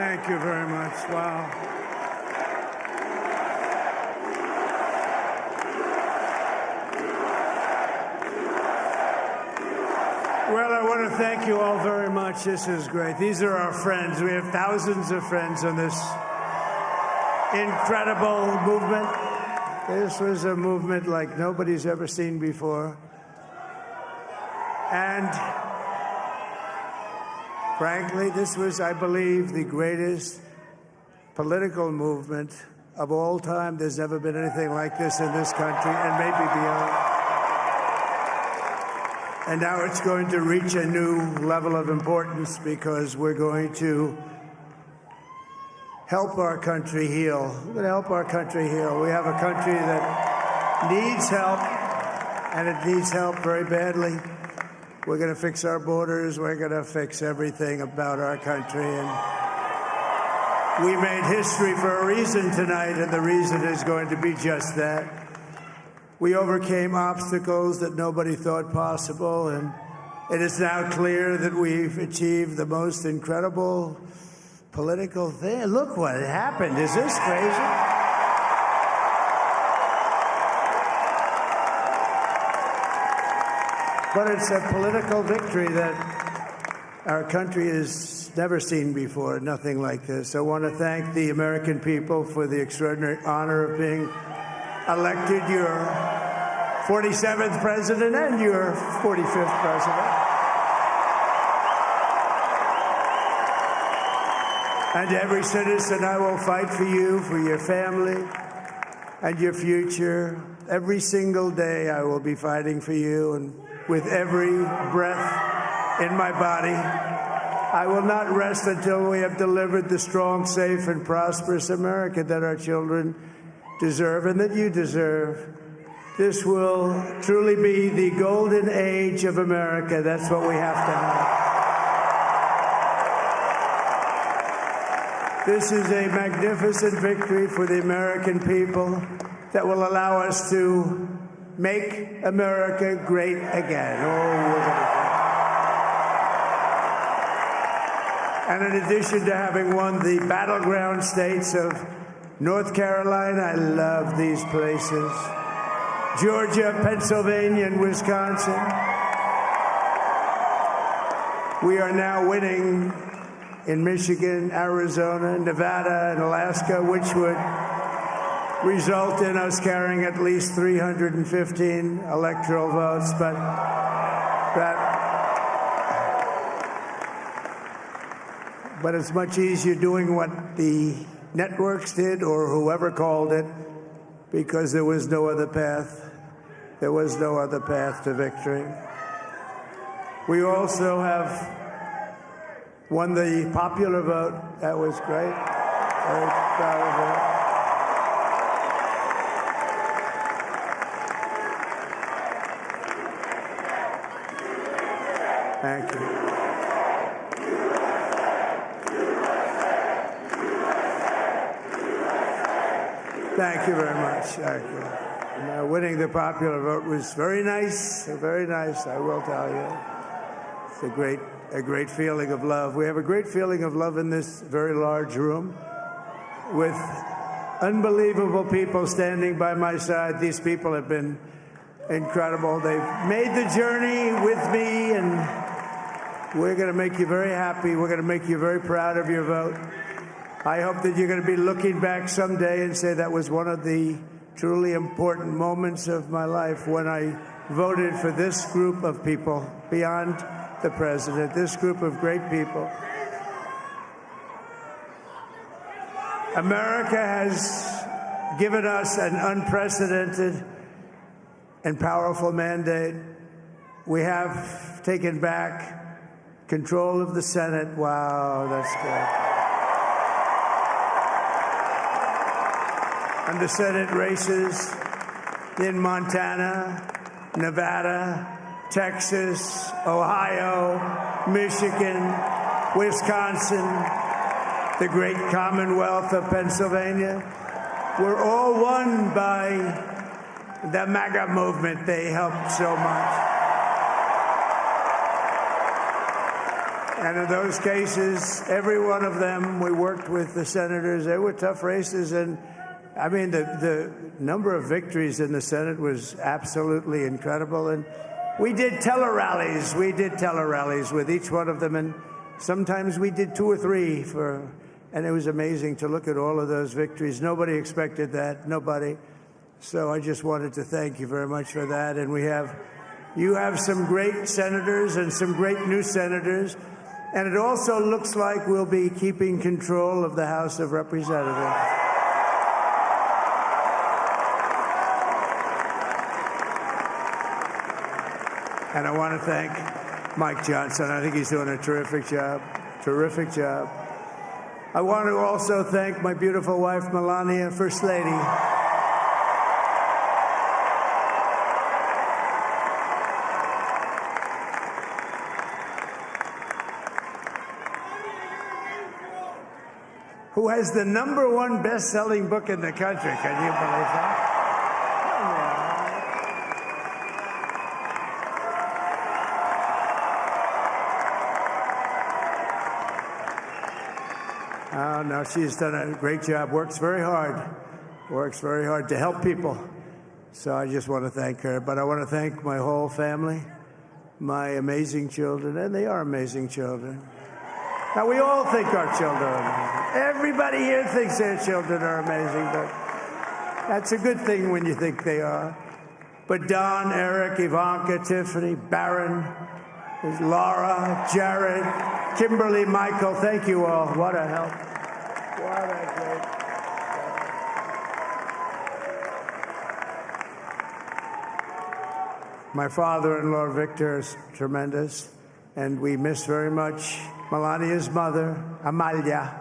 Thank you very much. Wow. Well, I want to thank you all very much. This is great. These are our friends. We have thousands of friends on this incredible movement. This was a movement like nobody's ever seen before. And frankly, this was, I believe, the greatest political movement of all time. There's never been anything like this in this country, and maybe beyond. And now it's going to reach a new level of importance because we're going to help our country heal. We're going to help our country heal. We have a country that needs help, and it needs help very badly. We're going to fix our borders. We're going to fix everything about our country. And we made history for a reason tonight, and the reason is going to be just that. We overcame obstacles that nobody thought possible, and it is now clear that we've achieved the most incredible political thing. Look what happened. Is this crazy? But it's a political victory that our country has never seen before, nothing like this. I want to thank the American people for the extraordinary honor of being elected your 47th president and your 45th president. And every citizen, I will fight for you, for your family, and your future. Every single day, I will be fighting for you, and with every breath in my body, I will not rest until we have delivered the strong, safe, and prosperous America that our children deserve and that you deserve. This will truly be the golden age of America. That's what we have to have. This is a magnificent victory for the American people that will allow us to make America great again. And in addition to having won the battleground states of North Carolina, I love these places, Georgia, Pennsylvania, and Wisconsin, we are now winning in Michigan, Arizona, Nevada, and Alaska, which would result in us carrying at least 315 electoral votes. But it's much easier doing what the networks did or whoever called it, because there was no other path. There was no other path to victory. We also have won the popular vote. That was great. Very proud of that. Thank you. Thank you very much. Thank you. And, winning the popular vote was very nice, I will tell you. It's a great feeling of love. We have a great feeling of love in this very large room with unbelievable people standing by my side. These people have been incredible. They've made the journey with me, and we're going to make you very happy. We're going to make you very proud of your vote. I hope that you're going to be looking back someday and say that was one of the truly important moments of my life when I voted for this group of people beyond the president, this group of great people. America has given us an unprecedented and powerful mandate. We have taken back control of the Senate. Wow, that's good. And the Senate races in Montana, Nevada, Texas, Ohio, Michigan, Wisconsin, the great Commonwealth of Pennsylvania, were all won by the MAGA movement. They helped so much. And in those cases, every one of them, we worked with the senators. They were tough races. And, I mean, the number of victories in the Senate was absolutely incredible. And we did tele-rallies. We did tele-rallies with each one of them. And sometimes we did 2 or 3 and it was amazing to look at all of those victories. Nobody expected that, nobody. So I just wanted to thank you very much for that. And you have some great senators and some great new senators. And it also looks like we'll be keeping control of the House of Representatives. And I want to thank Mike Johnson. I think he's doing a terrific job. Terrific job. I want to also thank my beautiful wife, Melania, First Lady. Who has the #1 best-selling book in the country. Can you believe that? Oh, no, she's done a great job. Works very hard to help people. So I just want to thank her. But I want to thank my whole family, my amazing children, and they are amazing children. Now, we all think our children are amazing. Everybody here thinks their children are amazing, but that's a good thing when you think they are. But Don, Eric, Ivanka, Tiffany, Barron, Laura, Jared, Kimberly, Michael, thank you all. What a help. What a great. My father-in-law, Victor, is tremendous, and we miss very much Melania's mother, Amalia.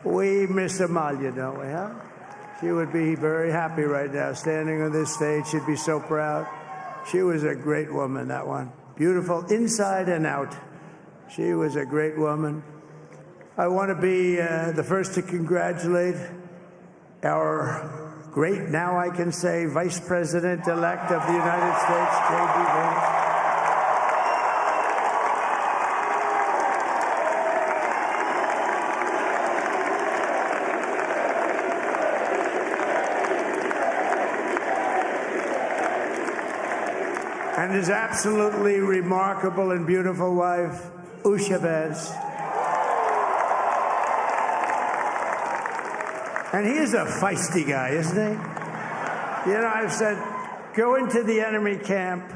We miss Amalia, don't we, huh? She would be very happy right now, standing on this stage. She'd be so proud. She was a great woman, that one. Beautiful inside and out. She was a great woman. I want to be the first to congratulate our great, now I can say, Vice President-elect of the United States, J.D. Vance. And his absolutely remarkable and beautiful wife, Shahbaz. And he is a feisty guy, isn't he? You know, I've said, go into the enemy camp.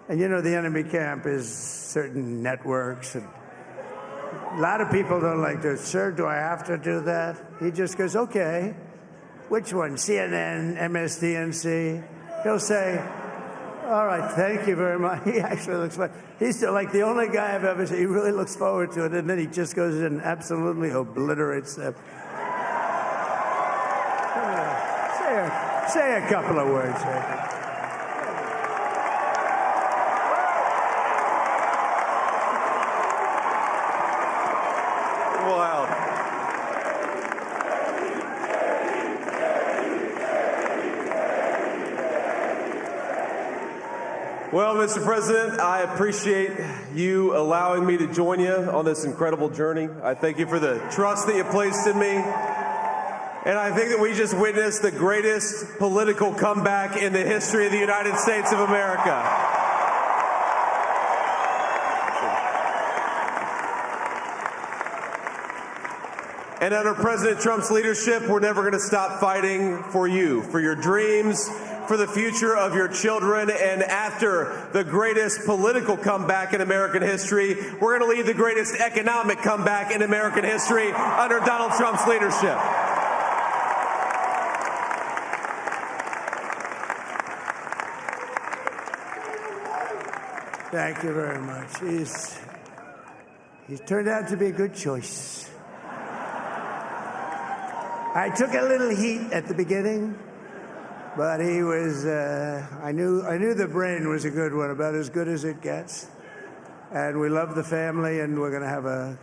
And you know, the enemy camp is certain networks. And a lot of people don't like this. Sir, do I have to do that? He just goes, okay. Which one? CNN, MSDNC? He'll say, all right, thank you very much. He actually looks like, he's like the only guy I've ever seen. He really looks forward to it, and then he just goes in and absolutely obliterates them. Say a couple of words. Wow. Well, Mr. President, I appreciate you allowing me to join you on this incredible journey. I thank you for the trust that you placed in me. And I think that we just witnessed the greatest political comeback in the history of the United States of America. And under President Trump's leadership, we're never going to stop fighting for you, for your dreams, for the future of your children. And after the greatest political comeback in American history, we're going to lead the greatest economic comeback in American history under Donald Trump's leadership. Thank you very much. He's turned out to be a good choice. I took a little heat at the beginning, but he was, I knew the brain was a good one, about as good as it gets. And we love the family, and we're going to have a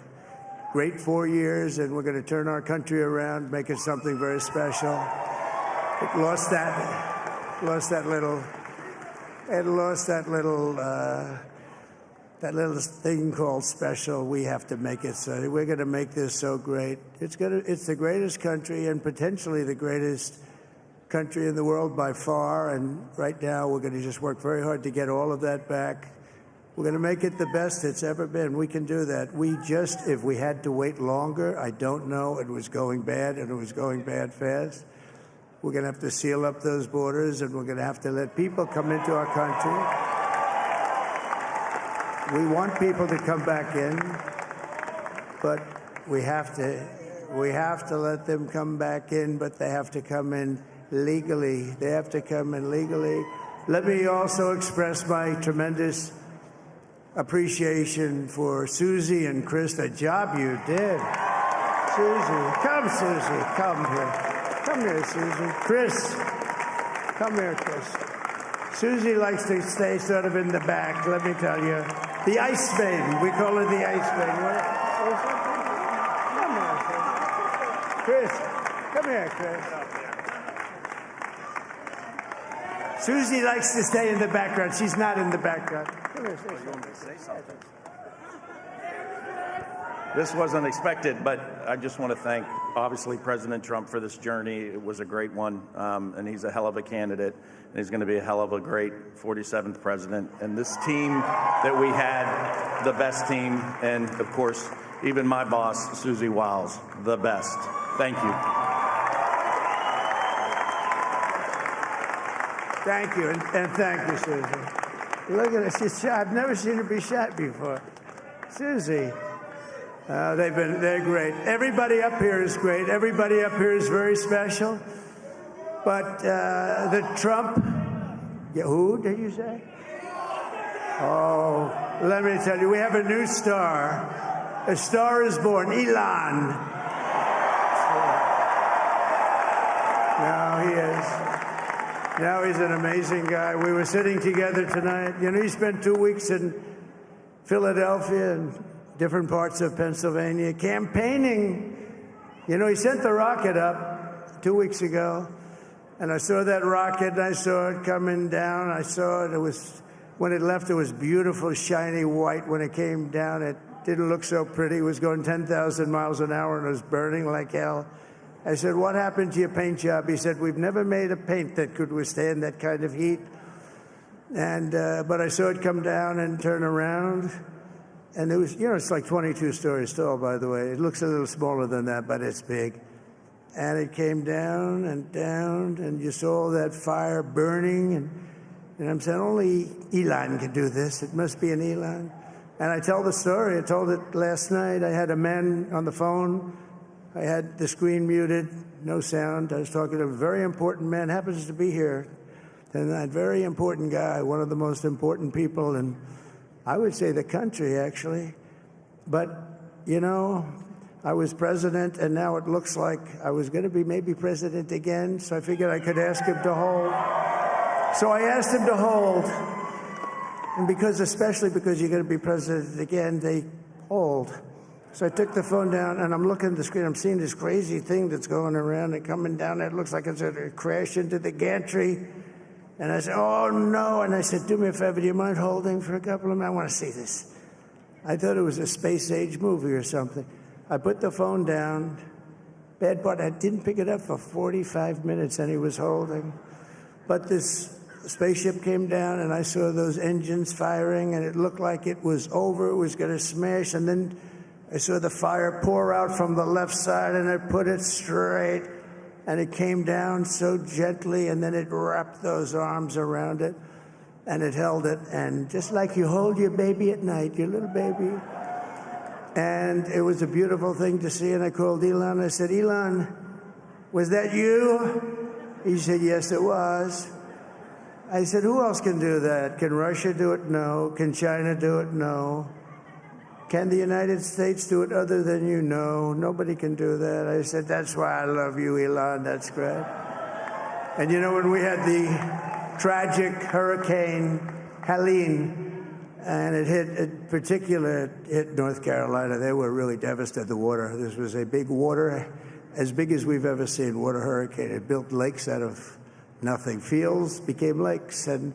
great 4 years, and we're going to turn our country around, make it something very special. It lost that that little thing called special, we have to make it so. We're going to make this so great. It's the greatest country and potentially the greatest country in the world by far. And right now, we're going to just work very hard to get all of that back. We're going to make it the best it's ever been. We can do that. If we had to wait longer, I don't know. It was going bad, and it was going bad fast. We're going to have to seal up those borders, and we're going to have to let people come into our country. We want people to come back in, but we have to let them come back in, but they have to come in legally. They have to come in legally. Let me also express my tremendous appreciation for Susie and Chris, the job you did. Susie, come here. Come here, Susie. Chris, come here, Chris. Susie likes to stay sort of in the back, let me tell you. The Ice Maiden. We call her the Ice Maiden. Come here, Chris. Come here, Chris. Susie likes to stay in the background. She's not in the background. Come here, say something. This wasn't expected, but I just want to thank, obviously, President Trump for this journey. It was a great one, and he's a hell of a candidate, and he's going to be a hell of a great 47th president. And this team that we had, the best team, and, of course, even my boss, Susie Wiles, the best. Thank you. Thank you, and thank you, Susie. Look at her. She's shy. I've never seen her be shy before. Susie. They're great. Everybody up here is great. Everybody up here is very special. But the Trump, who did you say? Oh, let me tell you, we have a new star. A star is born, Elon. Now he is. Now he's an amazing guy. We were sitting together tonight. You know, he spent 2 weeks in Philadelphia and different parts of Pennsylvania, campaigning. You know, he sent the rocket up 2 weeks ago, and I saw that rocket, and I saw it coming down. I saw it. When it left, it was beautiful, shiny white. When it came down, it didn't look so pretty. It was going 10,000 miles an hour, and it was burning like hell. I said, what happened to your paint job? He said, we've never made a paint that could withstand that kind of heat. And but I saw it come down and turn around. And it was, you know, it's like 22 stories tall, by the way. It looks a little smaller than that, but it's big. And it came down, and you saw that fire burning. And I'm saying, only Elon can do this. It must be an Elon. And I tell the story. I told it last night. I had a man on the phone. I had the screen muted, no sound. I was talking to a very important man, happens to be here. And that very important guy, one of the most important people in, I would say, the country, actually. But, you know, I was president, and now it looks like I was going to be maybe president again, so I figured I could ask him to hold. So I asked him to hold. And especially because you're going to be president again, they hold. So I took the phone down, and I'm looking at the screen. I'm seeing this crazy thing that's going around and coming down. It looks like it's going to crash into the gantry. And I said, oh, no. And I said, do me a favor, do you mind holding for a couple of minutes? I want to see this. I thought it was a space-age movie or something. I put the phone down. Bad part, I didn't pick it up for 45 minutes, and he was holding. But this spaceship came down, and I saw those engines firing, and it looked like it was over. It was going to smash. And then I saw the fire pour out from the left side, and I put it straight. And it came down so gently, and then it wrapped those arms around it, and it held it. And just like you hold your baby at night, your little baby. And it was a beautiful thing to see. And I called Elon. I said, Elon, was that you? He said, yes, it was. I said, who else can do that? Can Russia do it? No. Can China do it? No. Can the United States do it other than you? No, nobody can do that. I said, that's why I love you, Elon. That's great. And you know, when we had the tragic Hurricane Helene, and it hit North Carolina, they were really devastated, the water. This was a big water, as big as we've ever seen, water hurricane. It built lakes out of nothing. Fields became lakes, and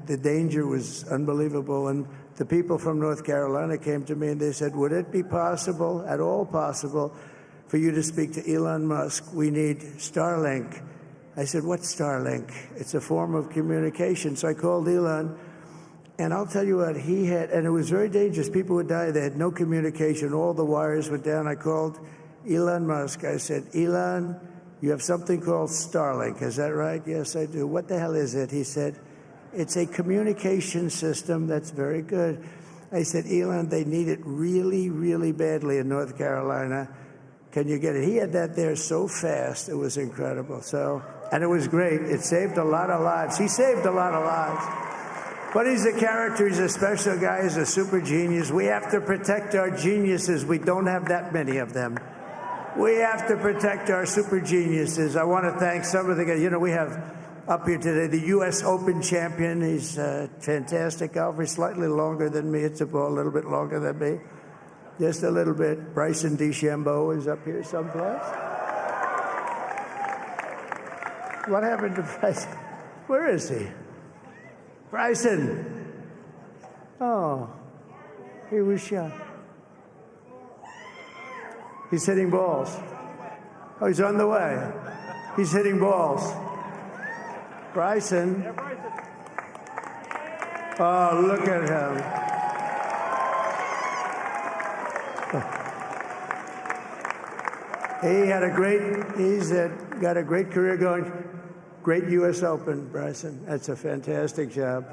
the danger was unbelievable. And the people from North Carolina came to me and they said, would it be possible, at all possible, for you to speak to Elon Musk? We need Starlink. I said, what's Starlink? It's a form of communication. So I called Elon, and I'll tell you what, he had, and it was very dangerous. People would die. They had no communication. All the wires went down. I called Elon Musk. I said, Elon, you have something called Starlink. Is that right? Yes, I do. What the hell is it? He said, it's a communication system that's very good. I said, Elon, they need it really, really badly in North Carolina. Can you get it? He had that there so fast. It was incredible. So, and it was great. It saved a lot of lives. He saved a lot of lives. But he's a character. He's a special guy. He's a super genius. We have to protect our geniuses. We don't have that many of them. We have to protect our super geniuses. I want to thank some of the guys. You know, we have up here today the U.S. Open champion. He's a fantastic golfer. He's slightly longer than me. It's a ball a little bit longer than me. Just a little bit. Bryson DeChambeau is up here someplace. What happened to Bryson? Where is he? Bryson. Oh, he was shot. He's hitting balls. Oh, he's on the way. He's hitting balls. Bryson. Oh, look at him. He's got a great career going. Great U.S. Open, Bryson. That's a fantastic job.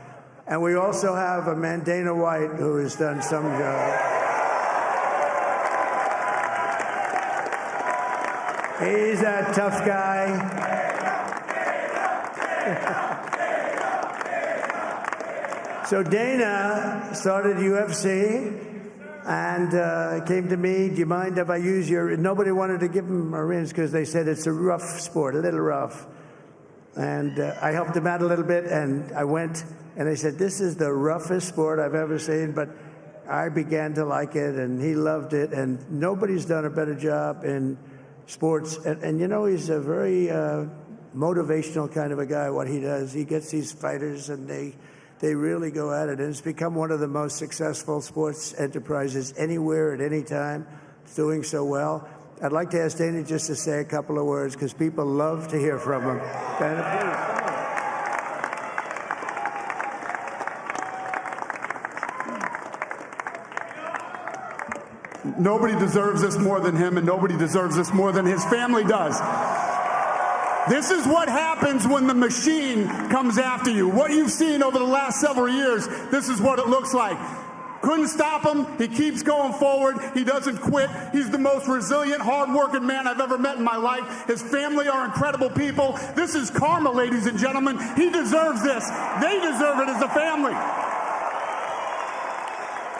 And we also have a man, Dana White, who has done some job. He's a tough guy. So Dana started UFC. And came to me, do you mind if I use your... Nobody wanted to give him Marines because they said it's a rough sport, a little rough. And I helped him out a little bit, and I went, and they said, this is the roughest sport I've ever seen, but I began to like it, and he loved it, and nobody's done a better job in sports. And you know, he's a very motivational kind of a guy, what he does. He gets these fighters, and they really go at it. And it's become one of the most successful sports enterprises anywhere at any time. It's doing so well. I'd like to ask Dana just to say a couple of words because people love to hear from him. Dana, please. Nobody deserves this more than him, and nobody deserves this more than his family does. This is what happens when the machine comes after you. What you've seen over the last several years, this is what it looks like. Couldn't stop him. He keeps going forward. He doesn't quit. He's the most resilient, hard-working man I've ever met in my life. His family are incredible people. This is karma, ladies and gentlemen. He deserves this. They deserve it as a family.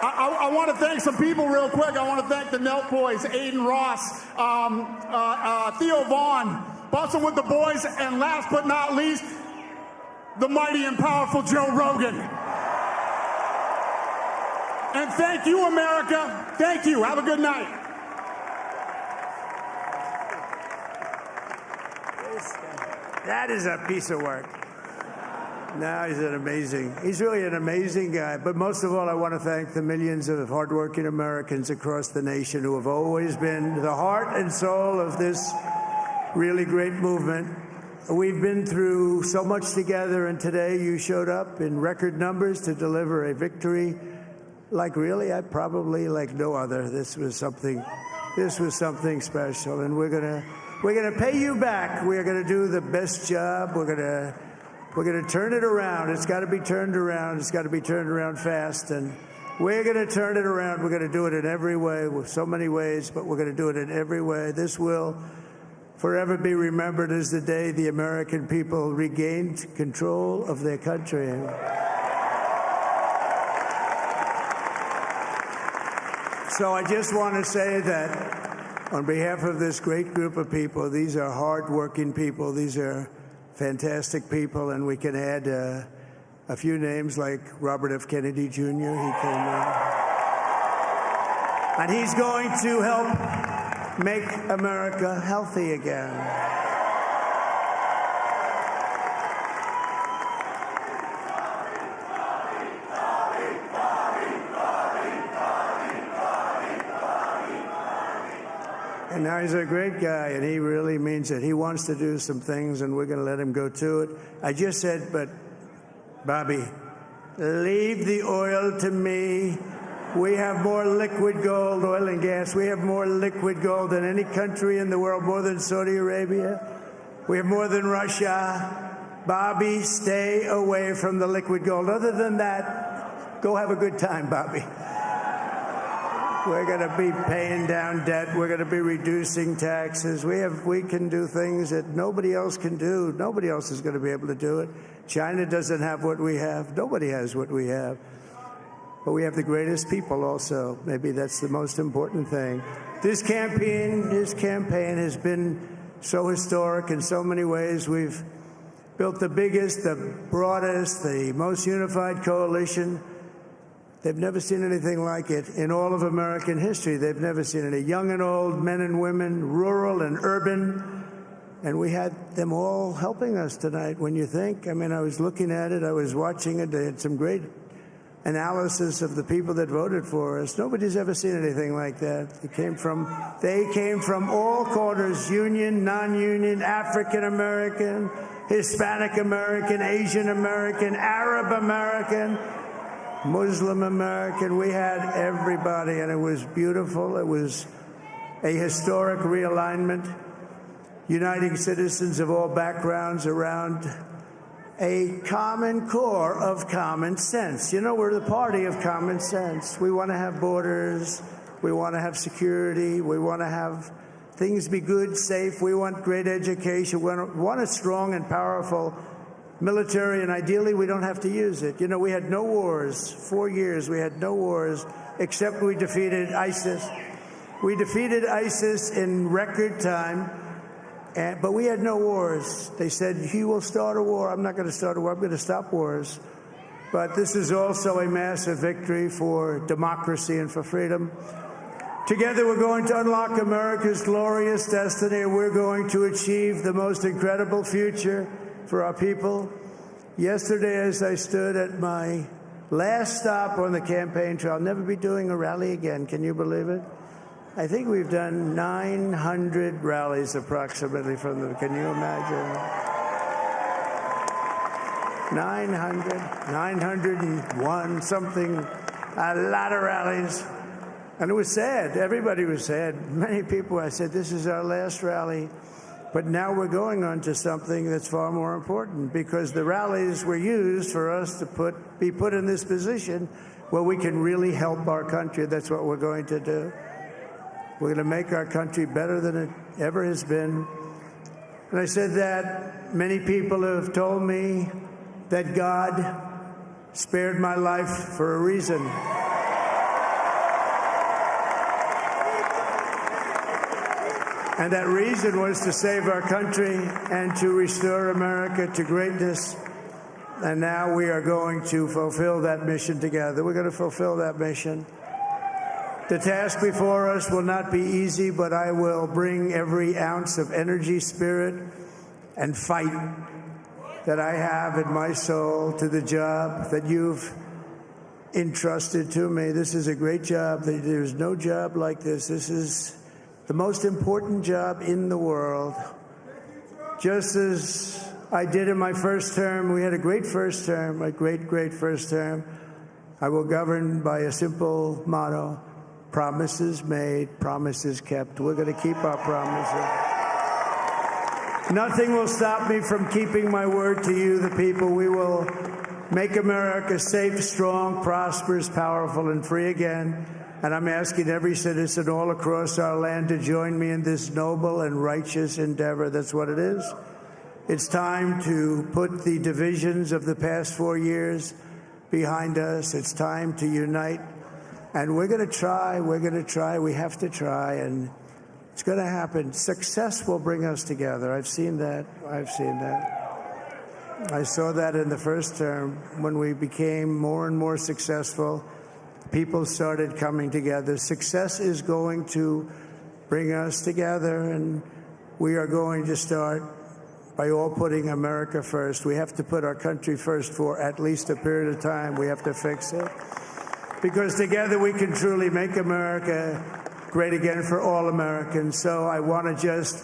I want to thank some people real quick. I want to thank the Nelk boys, Aiden Ross, Theo Vaughn, Bustin' with the boys, and last but not least, the mighty and powerful Joe Rogan. And thank you, America. Thank you. Have a good night. That is a piece of work. No, he's really an amazing guy. But most of all, I want to thank the millions of hardworking Americans across the nation who have always been the heart and soul of this really great movement. We've been through so much together, and today you showed up in record numbers to deliver a victory like probably like no other. This was something special, and we're gonna pay you back. We're gonna do the best job. We're gonna turn it around. It's got to be turned around. It's got to be turned around fast, and we're gonna turn it around. We're gonna do it in every way, with so many ways, but we're gonna do it in every way. This will forever be remembered as the day the American people regained control of their country. So I just want to say that on behalf of this great group of people, these are hard-working people. These are fantastic people, and we can add a few names like Robert F. Kennedy Jr. He came in. And he's going to help make America healthy again. And now he's a great guy, and he really means it. He wants to do some things, and we're going to let him go to it. I just said, but, Bobby, leave the oil to me. We have more liquid gold, oil and gas. We have more liquid gold than any country in the world, more than Saudi Arabia. We have more than Russia. Bobby, stay away from the liquid gold. Other than that, go have a good time, Bobby. We're going to be paying down debt. We're going to be reducing taxes. We can do things that nobody else can do. Nobody else is going to be able to do it. China doesn't have what we have. Nobody has what we have. But we have the greatest people also. Maybe that's the most important thing. This campaign has been so historic in so many ways. We've built the biggest, the broadest, the most unified coalition. They've never seen anything like it in all of American history. They've never seen it. Young and old, men and women, rural and urban. And we had them all helping us tonight. When you think, I mean, I was looking at it, I was watching it. They had some great analysis of the people that voted for us. Nobody's ever seen anything like that. They came from all quarters, union, non-union, African American, Hispanic American, Asian American, Arab American, Muslim American. We had everybody, and it was beautiful. It was a historic realignment, uniting citizens of all backgrounds around a common core of common sense. You know, we're the party of common sense. We want to have borders. We want to have security. We want to have things be good, safe. We want great education. We want a strong and powerful military, and ideally we don't have to use it. You know, we had no wars. 4 years we had no wars, except we defeated ISIS. We defeated ISIS in record time. But we had no wars. They said, he will start a war. I'm not going to start a war. I'm going to stop wars. But this is also a massive victory for democracy and for freedom. Together, we're going to unlock America's glorious destiny, and we're going to achieve the most incredible future for our people. Yesterday, as I stood at my last stop on the campaign trail, I'll never be doing a rally again. Can you believe it? I think we've done 900 rallies approximately from them. Can you imagine? 901, something, a lot of rallies. And it was sad. Everybody was sad. Many people, I said, this is our last rally. But now we're going on to something that's far more important, because the rallies were used for us to be put in this position where we can really help our country. That's what we're going to do. We're going to make our country better than it ever has been. And I said that many people have told me that God spared my life for a reason. And that reason was to save our country and to restore America to greatness. And now we are going to fulfill that mission together. We're going to fulfill that mission. The task before us will not be easy, but I will bring every ounce of energy, spirit, and fight that I have in my soul to the job that you've entrusted to me. This is a great job. There's no job like this. This is the most important job in the world. Just as I did in my first term, we had a great first term, a great, great first term. I will govern by a simple motto: promises made, promises kept. We're going to keep our promises. Nothing will stop me from keeping my word to you, the people. We will make America safe, strong, prosperous, powerful, and free again. And I'm asking every citizen all across our land to join me in this noble and righteous endeavor. That's what it is. It's time to put the divisions of the past 4 years behind us. It's time to unite. And we're going to try, we have to try, and it's going to happen. Success will bring us together. I've seen that. I saw that in the first term. When we became more and more successful, people started coming together. Success is going to bring us together, and we are going to start by all putting America first. We have to put our country first for at least a period of time. We have to fix it. Because together we can truly make America great again for all Americans. So I want to just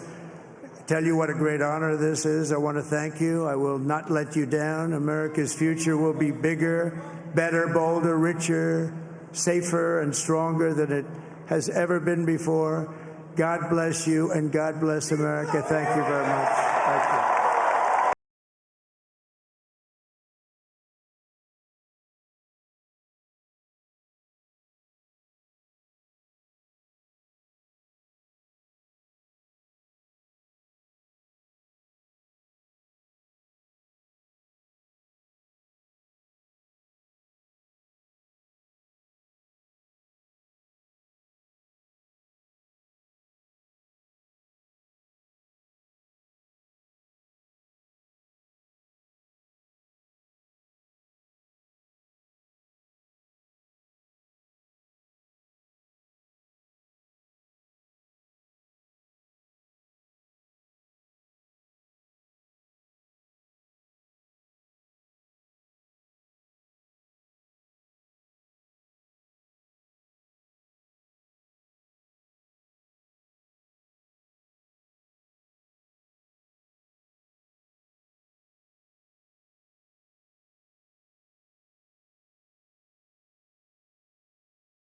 tell you what a great honor this is. I want to thank you. I will not let you down. America's future will be bigger, better, bolder, richer, safer, and stronger than it has ever been before. God bless you, and God bless America. Thank you very much. Thank you.